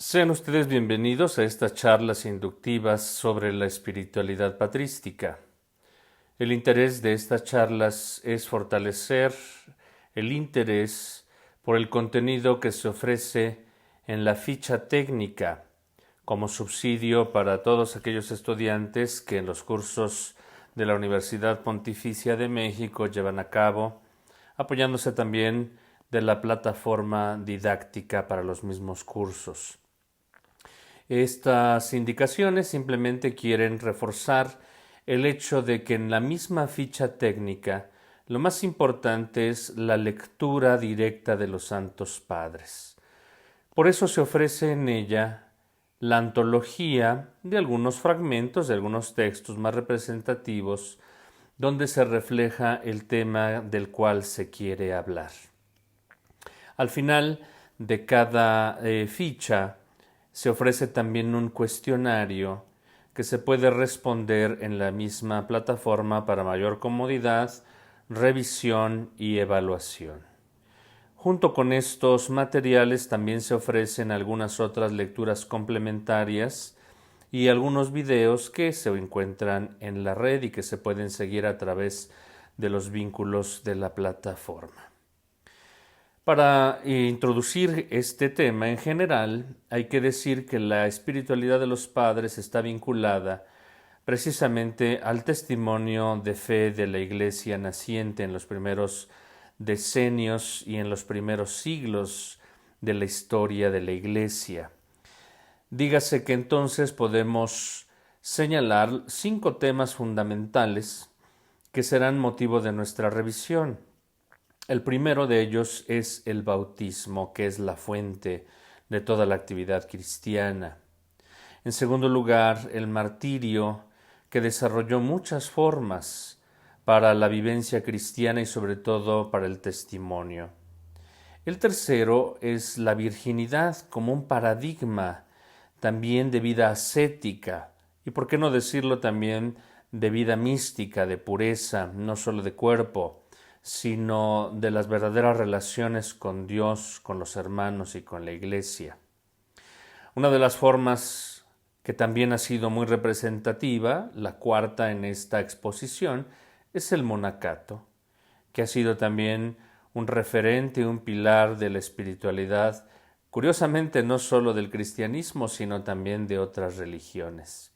Sean ustedes bienvenidos a estas charlas inductivas sobre la espiritualidad patrística. El interés de estas charlas es fortalecer el interés por el contenido que se ofrece en la ficha técnica como subsidio para todos aquellos estudiantes que en los cursos de la Universidad Pontificia de México llevan a cabo, apoyándose también de la plataforma didáctica para los mismos cursos. Estas indicaciones simplemente quieren reforzar el hecho de que en la misma ficha técnica lo más importante es la lectura directa de los Santos Padres. Por eso se ofrece en ella la antología de algunos fragmentos, de algunos textos más representativos, donde se refleja el tema del cual se quiere hablar. Al final de cada ficha se ofrece también un cuestionario que se puede responder en la misma plataforma para mayor comodidad, revisión y evaluación. Junto con estos materiales también se ofrecen algunas otras lecturas complementarias y algunos videos que se encuentran en la red y que se pueden seguir a través de los vínculos de la plataforma. Para introducir este tema en general, hay que decir que la espiritualidad de los padres está vinculada precisamente al testimonio de fe de la Iglesia naciente en los primeros decenios y en los primeros siglos de la historia de la Iglesia. Dígase que entonces podemos señalar 5 temas fundamentales que serán motivo de nuestra revisión. El primero de ellos es el bautismo, que es la fuente de toda la actividad cristiana. En segundo lugar, el martirio, que desarrolló muchas formas para la vivencia cristiana y sobre todo para el testimonio. El tercero es la virginidad como un paradigma también de vida ascética y, por qué no decirlo, también de vida mística, de pureza, no solo de cuerpo, sino de las verdaderas relaciones con Dios, con los hermanos y con la Iglesia. Una de las formas que también ha sido muy representativa, la cuarta en esta exposición, es el monacato, que ha sido también un referente, un pilar de la espiritualidad, curiosamente no solo del cristianismo, sino también de otras religiones.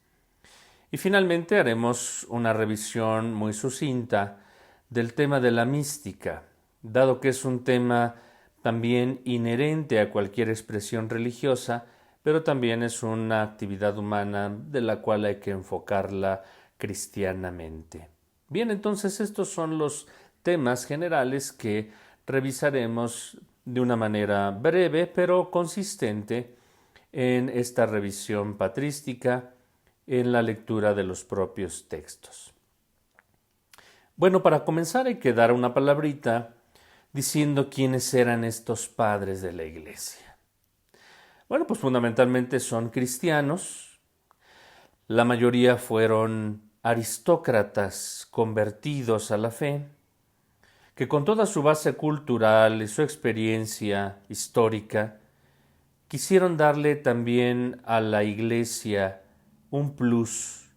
Y finalmente haremos una revisión muy sucinta del tema de la mística, dado que es un tema también inherente a cualquier expresión religiosa, pero también es una actividad humana de la cual hay que enfocarla cristianamente. Bien, entonces estos son los temas generales que revisaremos de una manera breve pero consistente en esta revisión patrística en la lectura de los propios textos. Bueno, para comenzar hay que dar una palabrita diciendo quiénes eran estos padres de la Iglesia. Bueno, pues fundamentalmente son cristianos. La mayoría fueron aristócratas convertidos a la fe, que con toda su base cultural y su experiencia histórica, quisieron darle también a la Iglesia un plus,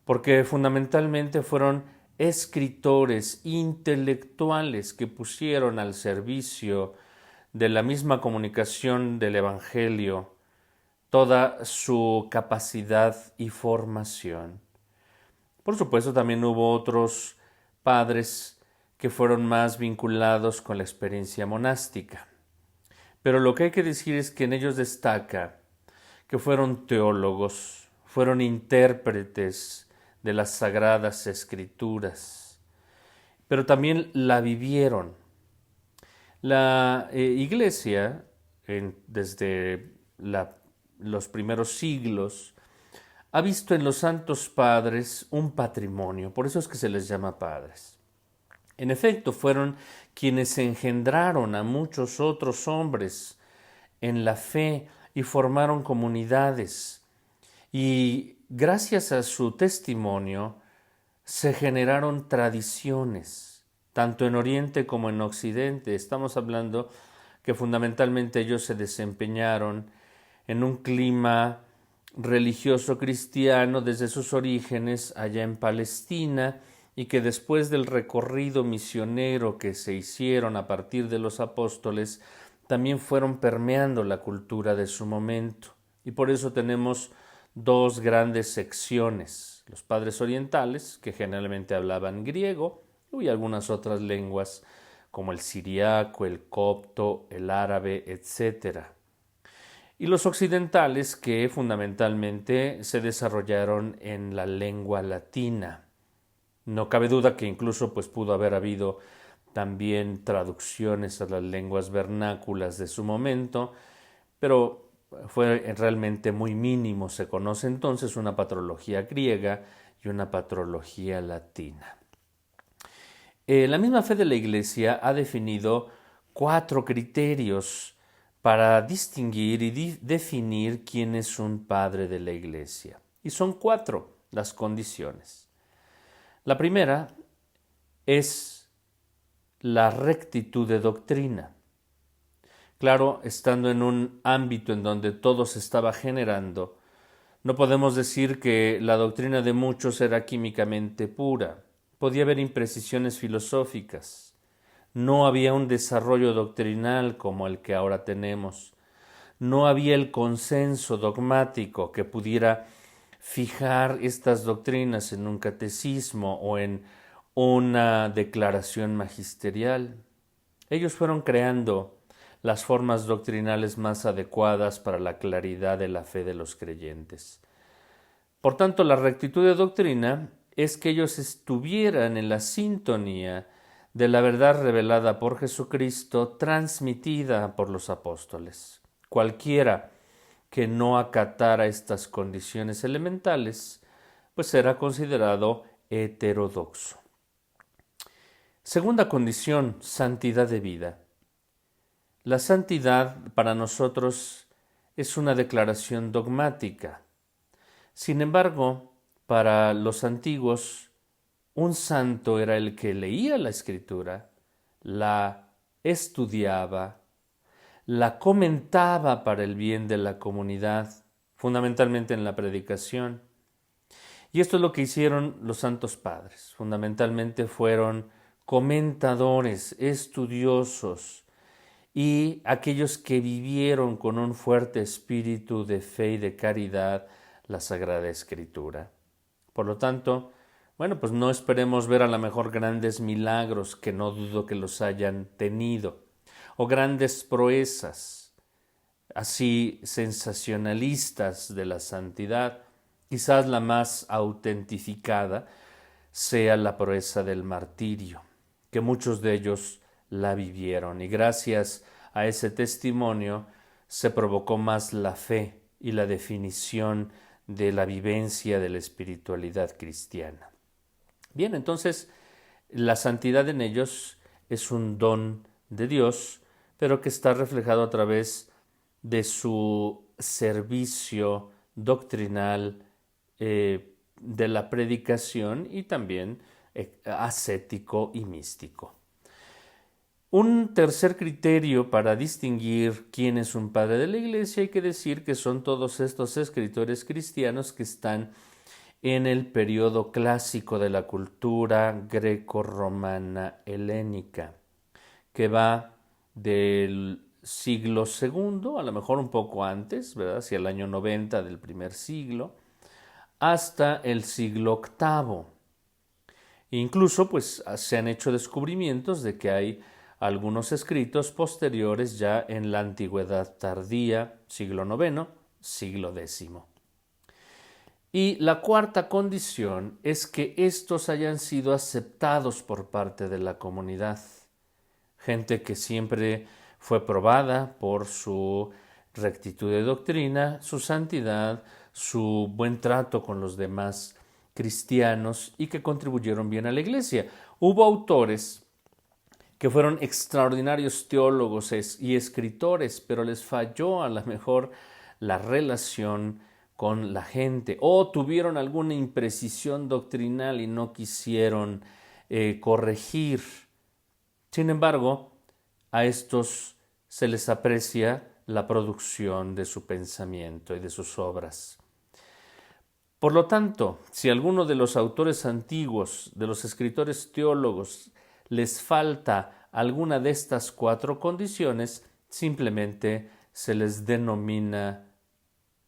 porque fundamentalmente fueron escritores intelectuales que pusieron al servicio de la misma comunicación del Evangelio toda su capacidad y formación. Por supuesto, también hubo otros padres que fueron más vinculados con la experiencia monástica. Pero lo que hay que decir es que en ellos destaca que fueron teólogos, fueron intérpretes de las sagradas escrituras, pero también la vivieron. La Iglesia, desde los primeros siglos, ha visto en los santos padres un patrimonio, por eso es que se les llama padres. En efecto, fueron quienes engendraron a muchos otros hombres en la fe y formaron comunidades. Y gracias a su testimonio se generaron tradiciones, tanto en Oriente como en Occidente. Estamos hablando que fundamentalmente ellos se desempeñaron en un clima religioso cristiano desde sus orígenes allá en Palestina, y que después del recorrido misionero que se hicieron a partir de los apóstoles, también fueron permeando la cultura de su momento. Y por eso tenemos dos grandes secciones: los padres orientales, que generalmente hablaban griego, y algunas otras lenguas como el siriaco, el copto, el árabe, etc. Y los occidentales, que fundamentalmente se desarrollaron en la lengua latina. No cabe duda que incluso pudo haber habido también traducciones a las lenguas vernáculas de su momento, pero fue realmente muy mínimo. Se conoce entonces una patrología griega y una patrología latina. La misma fe de la Iglesia ha definido 4 criterios para distinguir y definir quién es un padre de la Iglesia. Y son 4 las condiciones. La primera es la rectitud de doctrina. Claro, estando en un ámbito en donde todo se estaba generando, no podemos decir que la doctrina de muchos era químicamente pura. Podía haber imprecisiones filosóficas. No había un desarrollo doctrinal como el que ahora tenemos. No había el consenso dogmático que pudiera fijar estas doctrinas en un catecismo o en una declaración magisterial. Ellos fueron creando las formas doctrinales más adecuadas para la claridad de la fe de los creyentes. Por tanto, la rectitud de doctrina es que ellos estuvieran en la sintonía de la verdad revelada por Jesucristo, transmitida por los apóstoles. Cualquiera que no acatara estas condiciones elementales, pues será considerado heterodoxo. Segunda condición: santidad de vida. La santidad para nosotros es una declaración dogmática. Sin embargo, para los antiguos, un santo era el que leía la Escritura, la estudiaba, la comentaba para el bien de la comunidad, fundamentalmente en la predicación. Y esto es lo que hicieron los santos padres. Fundamentalmente fueron comentadores, estudiosos, y aquellos que vivieron con un fuerte espíritu de fe y de caridad la Sagrada Escritura. Por lo tanto, pues no esperemos ver a lo mejor grandes milagros, que no dudo que los hayan tenido, o grandes proezas, así sensacionalistas de la santidad. Quizás la más autentificada sea la proeza del martirio, que muchos de ellos la vivieron, y gracias a ese testimonio se provocó más la fe y la definición de la vivencia de la espiritualidad cristiana. Bien, entonces la santidad en ellos es un don de Dios, pero que está reflejado a través de su servicio doctrinal, de la predicación, y también ascético y místico. Un tercer criterio para distinguir quién es un padre de la Iglesia, hay que decir que son todos estos escritores cristianos que están en el periodo clásico de la cultura greco-romana helénica, que va del siglo II, a lo mejor un poco antes, ¿verdad?, hacia el año 90 del primer siglo, hasta el siglo VIII. Incluso se han hecho descubrimientos de que hay algunos escritos posteriores ya en la antigüedad tardía, siglo IX, siglo X. Y la cuarta condición es que estos hayan sido aceptados por parte de la comunidad. Gente que siempre fue probada por su rectitud de doctrina, su santidad, su buen trato con los demás cristianos, y que contribuyeron bien a la Iglesia. Hubo autores que fueron extraordinarios teólogos y escritores, pero les falló a lo mejor la relación con la gente, o tuvieron alguna imprecisión doctrinal y no quisieron corregir. Sin embargo, a estos se les aprecia la producción de su pensamiento y de sus obras. Por lo tanto, si a alguno de los autores antiguos, de los escritores teólogos, les falta alguna de estas 4 condiciones, simplemente se les denomina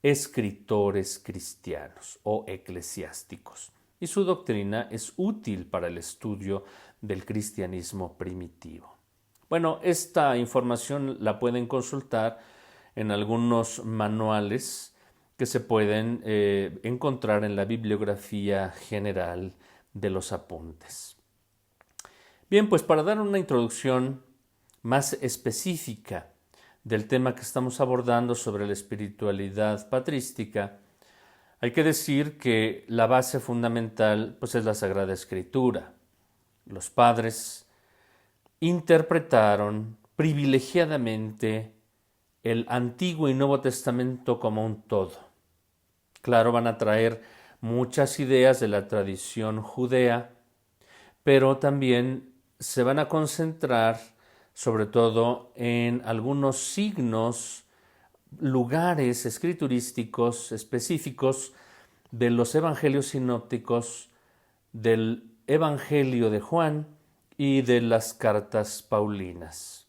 escritores cristianos o eclesiásticos, y su doctrina es útil para el estudio del cristianismo primitivo. Bueno, esta información la pueden consultar en algunos manuales que se pueden encontrar en la bibliografía general de los apuntes. Bien, pues para dar una introducción más específica del tema que estamos abordando sobre la espiritualidad patrística, hay que decir que la base fundamental pues, es la Sagrada Escritura. Los padres interpretaron privilegiadamente el Antiguo y Nuevo Testamento como un todo. Claro, van a traer muchas ideas de la tradición judea, pero también se van a concentrar sobre todo en algunos signos, lugares escriturísticos específicos de los evangelios sinópticos, del Evangelio de Juan y de las cartas paulinas.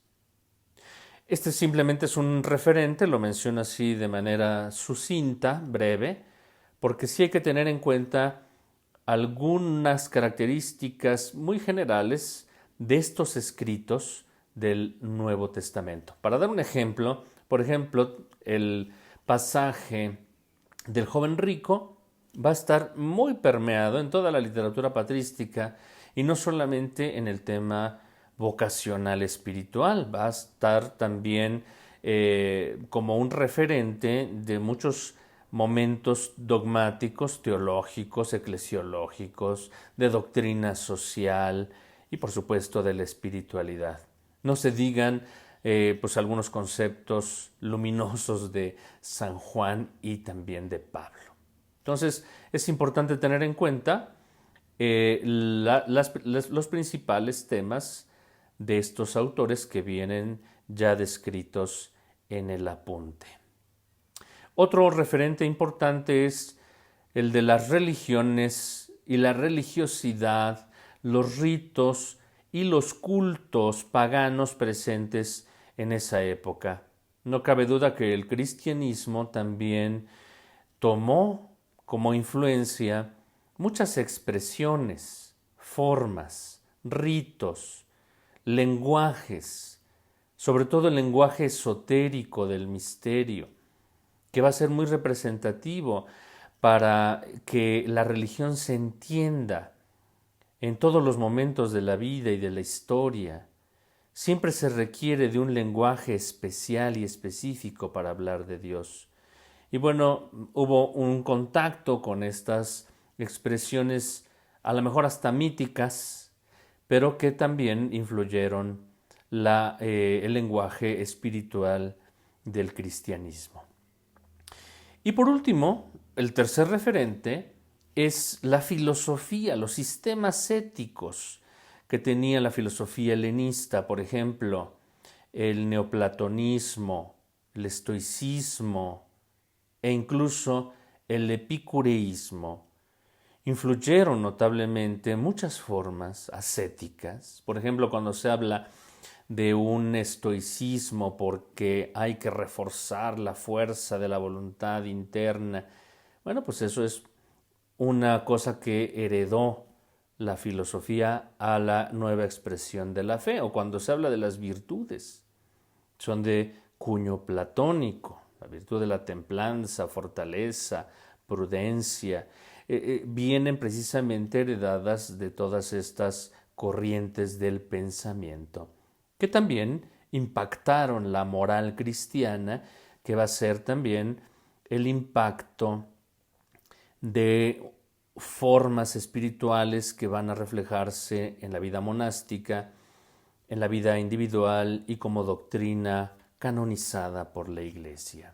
Este simplemente es un referente, lo menciono así de manera sucinta, breve, porque sí hay que tener en cuenta algunas características muy generales de estos escritos del Nuevo Testamento. Para dar un ejemplo, por ejemplo, el pasaje del joven rico va a estar muy permeado en toda la literatura patrística y no solamente en el tema vocacional espiritual, va a estar también como un referente de muchos momentos dogmáticos, teológicos, eclesiológicos, de doctrina social y por supuesto de la espiritualidad. No se digan pues algunos conceptos luminosos de San Juan y también de Pablo. Entonces es importante tener en cuenta los principales temas de estos autores que vienen ya descritos en el apunte. Otro referente importante es el de las religiones y la religiosidad, los ritos y los cultos paganos presentes en esa época. No cabe duda que el cristianismo también tomó como influencia muchas expresiones, formas, ritos, lenguajes, sobre todo el lenguaje esotérico del misterio, que va a ser muy representativo para que la religión se entienda en todos los momentos de la vida y de la historia. Siempre se requiere de un lenguaje especial y específico para hablar de Dios. Y bueno, hubo un contacto con estas expresiones, a lo mejor hasta míticas, pero que también influyeron el lenguaje espiritual del cristianismo. Y por último, el tercer referente es la filosofía, los sistemas éticos que tenía la filosofía helenista, por ejemplo, el neoplatonismo, el estoicismo e incluso el epicureísmo. Influyeron notablemente en muchas formas ascéticas. Por ejemplo, cuando se habla de un estoicismo porque hay que reforzar la fuerza de la voluntad interna, bueno, pues eso es una cosa que heredó la filosofía a la nueva expresión de la fe. O cuando se habla de las virtudes, son de cuño platónico, la virtud de la templanza, fortaleza, prudencia, vienen precisamente heredadas de todas estas corrientes del pensamiento, que también impactaron la moral cristiana, que va a ser también el impacto de formas espirituales que van a reflejarse en la vida monástica, en la vida individual y como doctrina canonizada por la Iglesia.